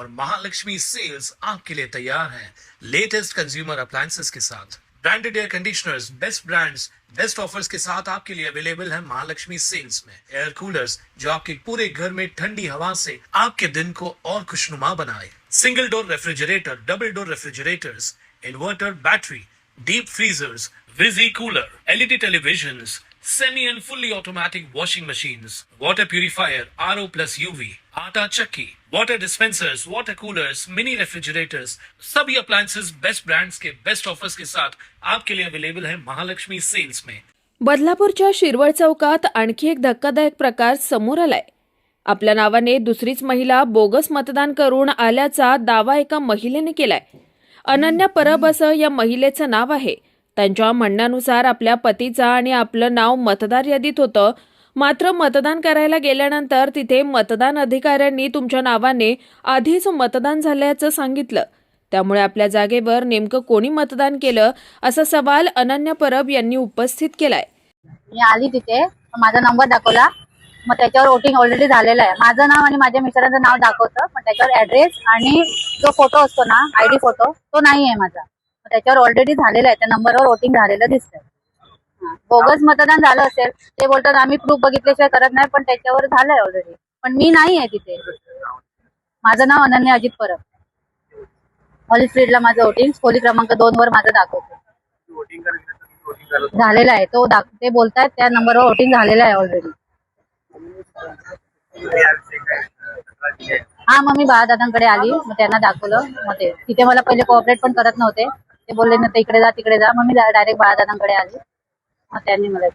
और महालक्ष्मी सेल्स आपके लिए तैयार है लेटेस्ट कंज्यूमर अप्लायंसेस के साथ। Branded air conditioners, best brands, best offers के साथ आपके लिए अवेलेबल है महालक्ष्मी सेल्स में। एयर कूलर्स जो आपके पूरे घर में ठंडी हवा से आपके दिन को और खुशनुमा बनाए। Single door refrigerator, double door refrigerators, inverter battery, deep freezers, visi cooler, LED televisions, semi and fully automatic washing machines, water purifier, RO plus UV, आटा चक्की, water dispensers, water coolers, mini refrigerators, सभी appliances best brands के best offers के साथ आपके लिए available है Mahalakshmi sales में। बदलापूरच्या शिरवळ चौकात आणखी एक धक्कादायक प्रकार समोर आलाय। आपल्या नावाने दुसरीच महिला बोगस मतदान करून आल्याचा दावा एका महिलेने केलाय। अनन्या परब असं या महिलेचं नाव आहे। त्यांच्या म्हणण्यानुसार आपल्या पतीचा आणि आपलं नाव मतदार यादीत होतं, मात्र मतदान करायला गेल्यानंतर तिथे मतदान अधिकाऱ्यांनी तुमच्या नावाने आधीच मतदान झाल्याचं सांगितलं। त्यामुळे आपल्या जागेवर नेमकं कोणी मतदान केलं असा सवाल अनन्या परब यांनी उपस्थित केलाय। मी आली तिथे, माझा नंबर दाखवला, मग त्याच्यावर वोटिंग ऑलरेडी झालेलं आहे। माझं नाव आणि माझ्या मिस्टरांचं नाव दाखवतं, पण त्याच्यावर ऍड्रेस आणि जो फोटो असतो ना, आयडी फोटो, तो नाही आहे माझा। त्याच्यावर ऑलरेडी झालेलं आहे, त्या नंबरवर वोटिंग झालेलं दिसतंय। बोगस मतदान झालं असेल ते बोलतात आम्ही प्रूफ बघितल्याशिवाय करत नाही, पण त्याच्यावर झालंय ऑलरेडी, पण मी नाही आहे तिथे। माझं नाव अनन्या अजित परब, हॉली स्ट्रीटला माझं वोटिंग खोली क्रमांक 2 वर माझं दाखवतो झालेलं आहे। तो ते बोलतायत त्या नंबरवर वोटिंग झालेलं आहे ऑलरेडी। हा, मग मी बाळादादांकडे आली, मग त्यांना दाखवलं। मग ते तिथे मला पहिले कोऑपरेट पण करत नव्हते, ते बोलले ना इकडे जा तिकडे जा, मग मी डायरेक्ट बाळादादांकडे आली, मग त्यांनी मला।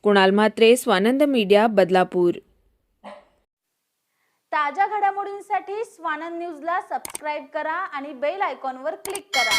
कुणाल म्हात्रे, स्वानंद मीडिया, बदलापूर। ताज्या घडामोडींसाठी स्वानंद न्यूजला सबस्क्राईब करा आणि बेल आयकॉनवर क्लिक करा।